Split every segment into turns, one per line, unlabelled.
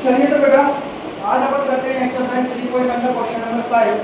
चलिए तो बेटा आज अपन करते हैं एक्सरसाइज 3.1 का क्वेश्चन नंबर 5।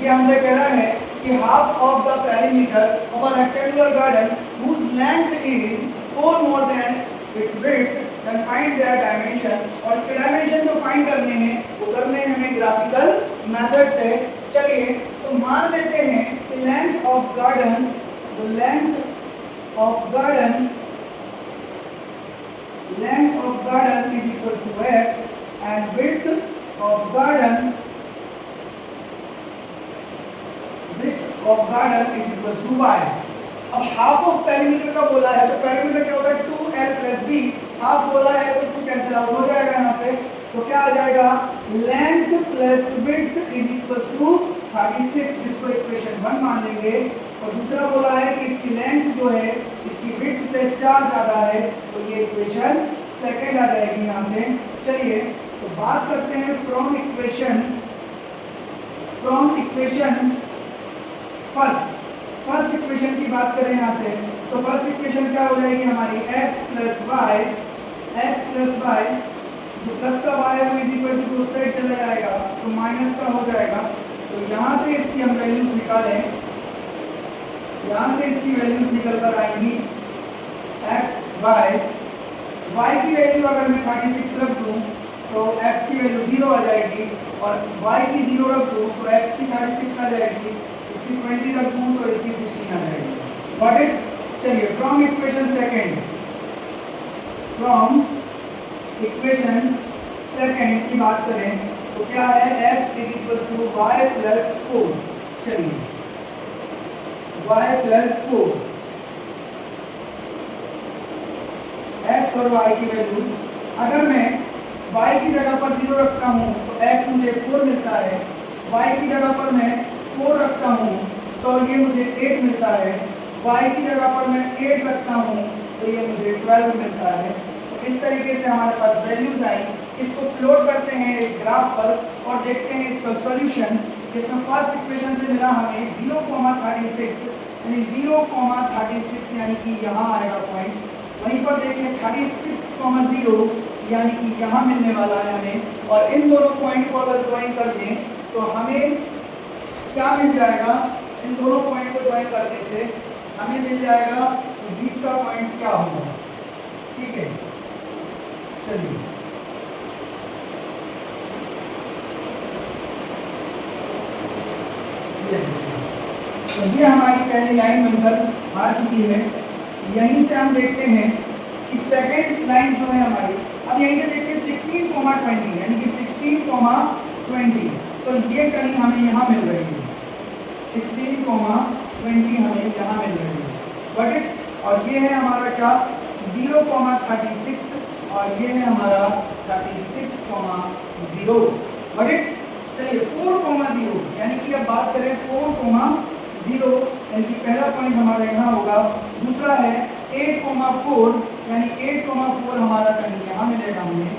ये हमसे कह रहा है कि half of the perimeter of a rectangular garden whose length is 4 more than its width then find their dimension. और इसके डायमेंशन जो फाइंड करने हैं वो करने हैं हमें ग्राफिकल मेथड से। चलिए तो मान लेते हैं कि length of garden is equals to x and width of garden is equals to y। अब हाफ ऑफ पेरीमीटर का बोला है तो पेरीमीटर क्या होता है 2l प्लस b। हाफ बोला है तो 2 कैंसिल आउट हो जाएगा यहाँ से, तो क्या आ जाएगा length plus width is equals to 36, जिसको इक्वेशन 1 मान लेंगे। और दूसरा बोला है कि इसकी लेंथ जो है इसकी विड्थ से 4 ज्यादा है, तो ये इक्वेशन सेकंड आ जाएगी यहाँ से। चलिए तो बात करते हैं फ्रॉम इक्वेशन फर्स्ट इक्वेशन की बात करें यहाँ से, तो फर्स्ट इक्वेशन क्या हो जाएगी हमारी x प्लस वाई, जो प्लस का y है वो इज इक्वल टू उस साइड चला जाएगा तो माइनस का हो जाएगा। तो यहाँ से इसकी हम वैल्यूज निकालें, यहाँ से इसकी वैल्यूज निकल कर आएंगी x y की वैल्यू अगर मैं 36 रख दूँ तो x की वैल्यू 0 आ जाएगी, और y की 0 रख दूँ तो x की 36 आ जाएगी, इसकी 20 रख दूँ तो इसकी 16 आ जाएगी। Got it. चलिए फ्रॉम इक्वेशन सेकंड की बात करें तो क्या है x is equal to y plus 4। चलिए y प्लस 4, x और y की वैल्यू अगर मैं y की जगह पर 0 रखता हूँ तो x मुझे 4 मिलता है, y की जगह पर मैं 4 रखता हूँ तो ये मुझे 8 मिलता है, y की जगह पर मैं 8 रखता हूँ तो ये मुझे 12 मिलता है। तो इस तरीके से हमारे पास वैल्यूज आई। इसको प्लॉट करते हैं इस ग्राफ पर और देखते हैं इसका सॉल्यूशन। इसमें फर्स्ट इक्वेशन से मिला हमें 0,36 यानी 0,36 यानी कि यहाँ आएगा पॉइंट। वहीं पर देखें 36,0 यानी कि यहाँ मिलने वाला है हमें, और इन दोनों पॉइंट को अगर ज्वाइन कर दें तो हमें क्या मिल जाएगा। इन दोनों पॉइंट को ज्वाइन करने से हमें मिल जाएगा कि बीच का पॉइंट क्या होगा। ठीक है, चलिए तो ये हमारी पहली लाइन बनकर आ चुकी है। यहीं से हम देखते हैं कि सेकंड लाइन जो है हमारी, अब यहीं से देखते हैं 16,20 यानी कि 16,20, तो ये कहीं हमें यहाँ मिल रही है, 16,20 हमें यहाँ मिल रही है। बट इट, और ये है हमारा क्या 0,36 और ये है हमारा 36,0। But it. चलिए 4,0 यानी कि अब बात करें 4,0 यानी कि पहला पॉइंट हमारा यहाँ होगा। दूसरा है 8,4 यानी 8,4 हमारा कहीं यहाँ मिलेगा हमें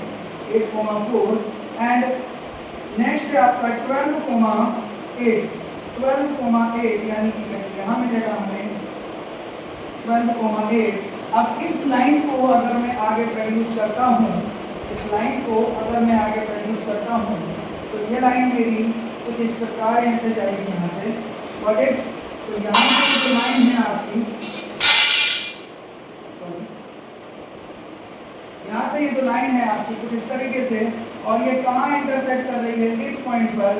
8,4। एंड नेक्स्ट है आपका 12,8 यानी कि कहीं यहाँ मिलेगा हमें 12,8। अब इस लाइन को अगर मैं आगे प्रोड्यूस करता हूँ, तो ये लाइन मेरी कुछ इस प्रकार ऐसे जाएगी यहाँ से। बट इट, तो यहाँ से जो लाइन है आपकी, यहाँ से ये जो लाइन है आपकी कुछ इस तरीके से, और ये कहाँ इंटरसेक्ट कर रही है इस पॉइंट पर।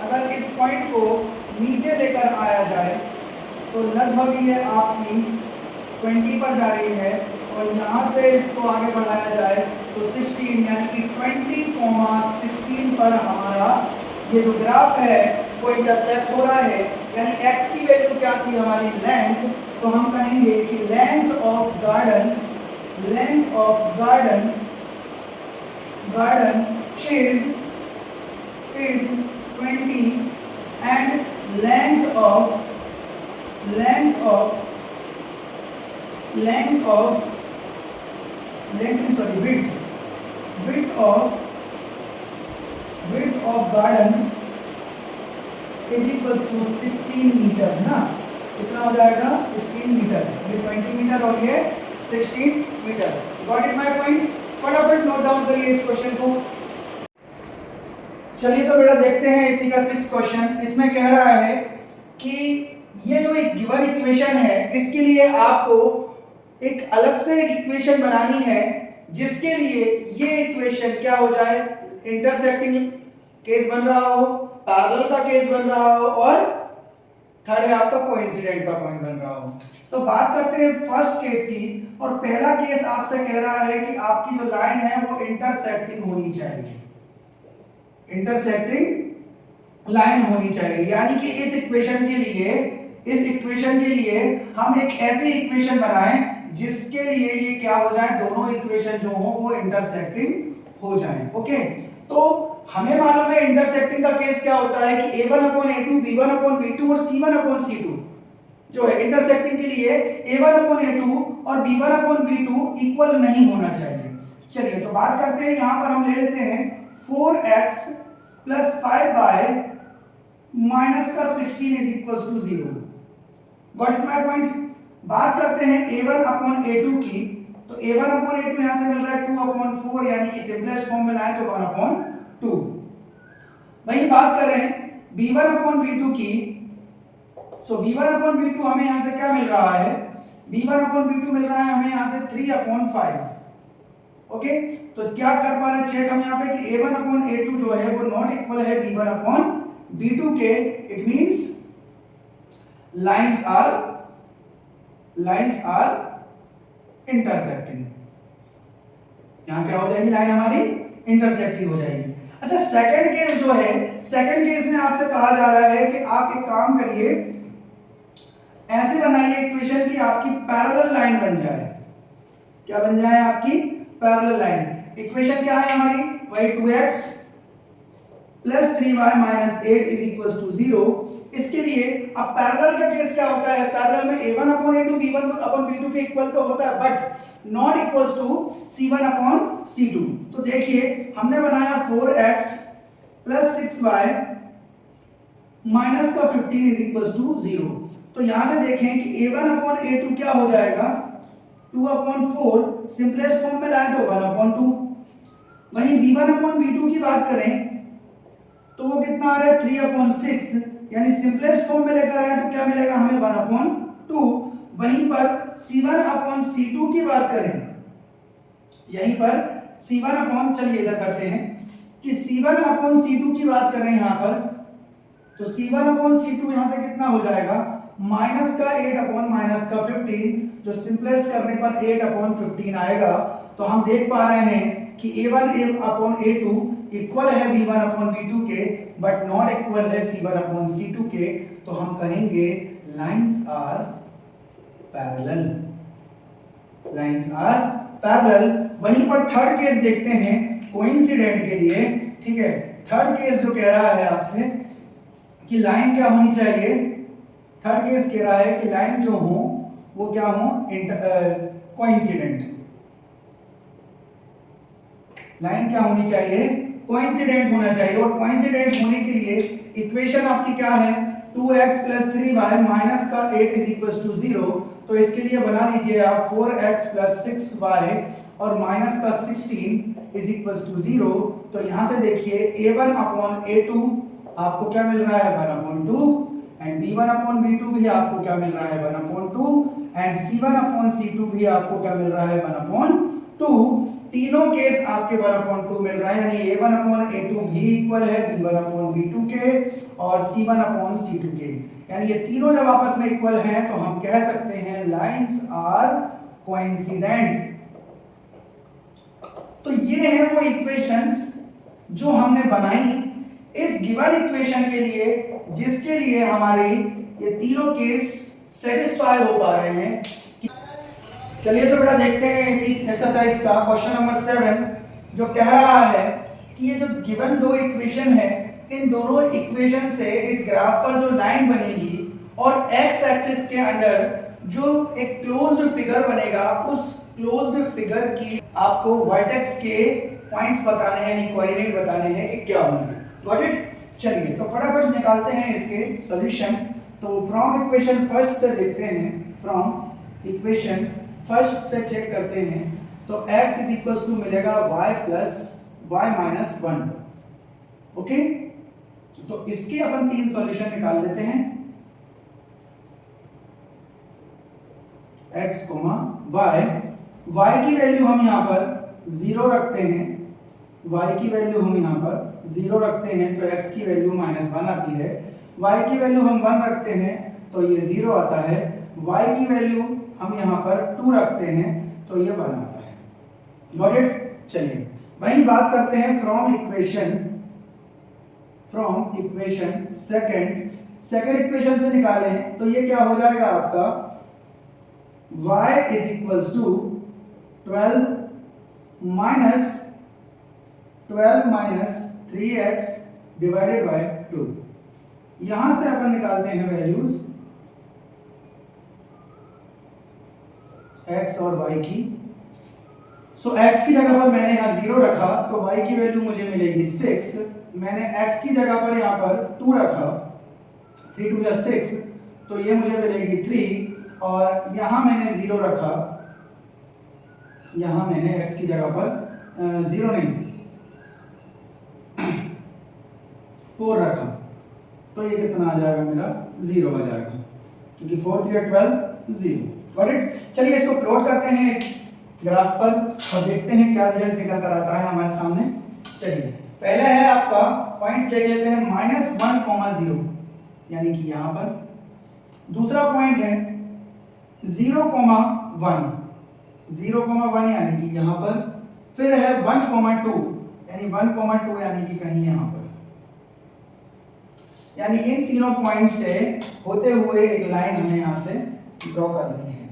अगर इस पॉइंट को नीचे लेकर आया जाए तो लगभग ये आपकी 20 पर जा रही है, और यहाँ से इसको आगे बढ़ाया जाए तो 16 यानी कि 20,16 पर हमारा ये जो ग्राफ है वो इंटरसेक्ट हो रहा है। यानी x की वैल्यू क्या थी हमारी लेंथ, तो हम कहेंगे कि length of garden is 20 and length of width of garden is equals to 16 metre ना। कितना हो जाएगा 16 मीटर, ये 20 मीटर और ये 16 metre. Got it my point. फटाफट नोट डाउन करिए इस क्वेश्चन को। चलिए तो बेटा देखते हैं इसी का 6th क्वेश्चन। इसमें कह रहा है कि ये जो एक गिवन इक्वेशन है इसके लिए आपको एक अलग से एक इक्वेशन बनानी है जिसके लिए ये इक्वेशन क्या हो जाए, इंटरसेक्टिंग केस बन रहा हो, पैरेलल का केस बन रहा हो और थर्ड है आपका कोइंसिडेंट का पॉइंट बन रहा हो। तो बात करते हैं फर्स्ट केस की, और पहला केस आपसे कह रहा है कि आपकी जो लाइन है वो इंटरसेक्टिंग होनी चाहिए, इंटरसेक्टिंग लाइन होनी चाहिए। यानी कि इस इक्वेशन के लिए हम एक ऐसी इक्वेशन बनाएं जिसके लिए ये क्या हो जाए, दोनों इक्वेशन जो हो वो इंटरसेक्टिंग हो जाए। ओके, तो हमें मालूम है इंटरसेक्टिंग का केस क्या होता है कि a1/a2, b1/b2 और c1/c2 जो है इंटरसेक्टिंग के लिए a1/a2 और b1/b2 इक्वल नहीं होना चाहिए। चलिए तो बात करते हैं, यहां पर हम ले लेते हैं 4x + 5y - 16 = 0। Got it my point. बात करते हैं a1/a2 की, तो a1/a2 यहां से मिल रहा है 2/4, यानी कि सिंपलेस्ट फॉर्म में लाए तो 1/2। वही बात करें b1/b2 की, सो b1/b2 हमें यहां से क्या मिल रहा है, b1/b2 मिल रहा है हमें यहां से 3/5। ओके, तो क्या कर पा रहे चेक हम यहां पे कि a1/a2 जो है वो नॉट इक्वल है b1/b2 के। It means lines are intersecting. यहां क्या हो जाएगी, लाइन हमारी इंटरसेक्टिंग हो जाएगी। अच्छा, सेकंड केस जो है, सेकंड केस में आपसे कहा जा रहा है कि आप एक काम करिए, ऐसे बनाइए इक्वेशन की आपकी पैरेलल लाइन बन जाए। क्या बन जाए, आपकी पैरेलल लाइन। इक्वेशन क्या है हमारी, वही 2x + 3y - 8 = 0। इसके लिए अब पैरेलल का केस क्या होता है, पैरेलल में a1/a2 b1/b2 के इक्वल तो होता है but not equals to c1/c2। तो देखिए हमने बनाया 4x + 6y - 15 = 0। तो यहां से देखें कि a1/a2 क्या हो जाएगा, 2/4, सिंपलेस्ट फॉर्म में लाए तो 1/2। वहीं b1/b2 की बात करें तो वो कितना आ रहा है, 3/6, यानी सिंपलेस्ट फॉर्म में लेकर आए तो क्या मिलेगा हमें, 1/2। वहीं पर c1/c2 की बात करें, यहीं पर चलिए इधर करते हैं कि c1/c2 की बात करें यहां पर, तो c1/c2 यहां से कितना हो जाएगा, -8/- 15, जो सिंपलेस्ट करने पर 8/15 आएगा। तो हम देख पा रहे हैं कि a1/a2 इक्वल है b1/b2 के बट नॉट इक्वल है c1/c2 के। तो हम कहेंगे lines are parallel, lines are parallel. वहीं पर थर्ड केस देखते हैं कोइंसिडेंट के लिए। ठीक है, थर्ड केस जो कह रहा है आपसे कि लाइन क्या होनी चाहिए, थर्ड केस कह रहा है कि लाइन जो हो वो क्या हो, कोइंसिडेंट। लाइन क्या होनी चाहिए, कोइंसिडेंट होना चाहिए। और कोइंसिडेंट होने के लिए इक्वेशन आपकी क्या है, 2x + 3y - 8 = 0। तो इसके लिए बना लीजिए आप 4x + 6y और -16 = 0। तो यहां से देखिए a1/a2 आपको क्या मिल रहा है, 1/2, एंड b1/b2 भी आपको क्या मिल रहा है, 1/2, एंड c1/c2 भी आपको क्या मिल रहा है, 1/2। तीनों केस आपके 1/2 मिल रहा है, यानी a1/a2 भी इक्वल है b1/b2 के और c1/c2 के। यानी ये तीनों जब आपस में इक्वल हैं तो हम कह सकते हैं लाइंस आर कोइंसिडेंट। तो ये है वो इक्वेशंस जो हमने बनाई इस गिवन इक्वेशन के लिए, जिसके लिए हमारे ये तीनों केस सेटिस्फाई हो पा रहे हैं। चलिए तो बेटा देखते हैं इसी एक्सरसाइज का क्वेश्चन नंबर 7, जो कह रहा है कि ये जो गिवन दो इक्वेशन है, इन दोनों इक्वेशन से इस ग्राफ पर जो लाइन बनेगी और एक्स एक्सिस के अंडर जो एक क्लोज्ड फिगर बनेगा, उस क्लोज्ड फिगर की आपको वर्टेक्स के पॉइंट्स बताने हैं, यानी कोऑर्डिनेट बताने हैं कि क्या होंगे। Got it. चलिए तो फटाफट निकालते हैं इसके सॉल्यूशन। तो फ्रॉम इक्वेशन फर्स्ट से देखते हैं, फ्रॉम इक्वेशन फर्स्ट से चेक करते हैं। तो x = मिलेगा y + y - 1। ओके, तो इसके अपन 3 सॉल्यूशन निकाल लेते हैं। x, y की वैल्यू हम यहाँ पर 0 रखते हैं, y की वैल्यू हम यहाँ पर 0 रखते हैं तो x की वैल्यू -1 आती है, y की वैल्यू हम 1 रखते हैं तो ये 0 आता है, y की वैल्यू हम यहाँ पर 2 रखते हैं तो ये 1 आता है। Got it? चलिए वही बात करते हैं फ्रॉम इक्वेशन सेकंड इक्वेशन से निकालें तो ये क्या हो जाएगा आपका, y is equals to 12 minus 3x divided by 2। यहां से अपन निकालते हैं वैल्यूज x और y की। सो x की जगह पर मैंने यहाँ 0 रखा तो y की वैल्यू मुझे मिलेगी 6। मैंने x की जगह पर यहाँ पर 2 रखा, 3 2 जा 6 तो ये मुझे मिलेगी 3, और यहाँ मैंने 0 रखा, यहाँ मैंने x की जगह पर 0 नहीं 4 रखा तो ये कितना आ जाएगा, मेरा 0 आ जाएगा, क्योंकि 4 3 12 0। Got it? चलिए इसको प्लॉट करते हैं इस ग्राफ पर और देखते हैं क्या रिजल्ट निकल कर आता है हमारे सामने। चलिए पहले है आपका पॉइंट्स देख लेते हैं, -1, 0 यानी कि यहाँ पर। दूसरा पॉइंट है 0, 1 यानी कि यहाँ पर। फिर है 1, 2 यानी 1, 2 यानी कि कहीं यहाँ पर। यानी इन तीनों पॉइंट से होते हुए एक लाइन हमें यहाँ से ड्रॉ करनी है,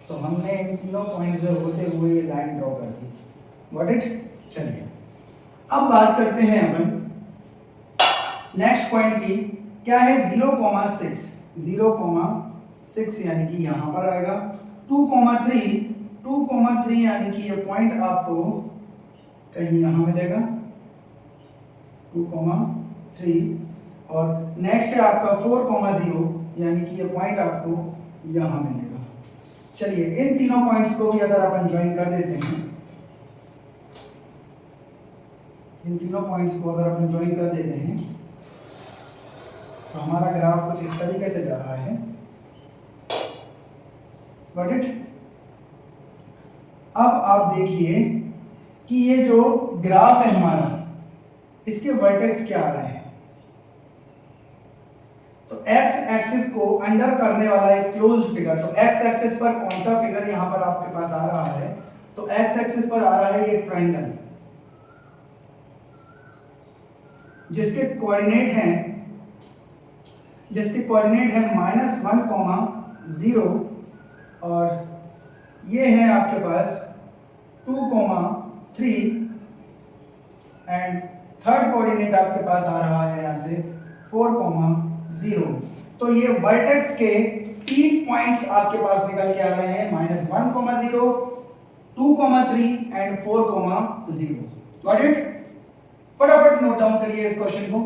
तो हमने इन तीनों पॉइंट से होते हुए ये लाइन ड्रॉ कर दी। Got it? चलिए अब बात करते हैं अपन नेक्स्ट पॉइंट की। क्या है 0,6 यानी कि यहाँ पर आएगा। 2,3 यानी कि ये पॉइंट आपको कहीं यहाँ मिलेगा 2,3, और नेक्स्ट है आपका 4,0 यानी कि ये पॉइंट आपको यहाँ मिलेगा। चलिए इन तीनों पॉइंट्स को भी अगर अपन ज्वाइन कर देते हैं, इन तीनों पॉइंट्स को अगर अपन ज्वाइन कर देते हैं तो हमारा ग्राफ कुछ इस तरीके से जा रहा है। Got it? अब आप देखिए कि ये जो ग्राफ है हमारा, इसके वर्टेक्स क्या आ रहे हैं। तो x एक्सिस को अंडर करने वाला एक क्लोज फिगर, तो x एक्सिस पर कौन सा फिगर यहां पर आपके पास आ रहा है, तो x एक्सिस पर आ रहा है ये ट्रायंगल, जिसके कोऑर्डिनेट हैं -1, 0, और ये है आपके पास 2,3, एंड थर्ड कोऑर्डिनेट आपके पास आ रहा है यहाँ से 4,0। तो ये वर्टेक्स के 3 पॉइंट्स आपके पास निकल के आ रहे हैं, -1,0, 2,3 एंड 4,0। Got it? फटाफट नोट डाउन करिए इस क्वेश्चन को।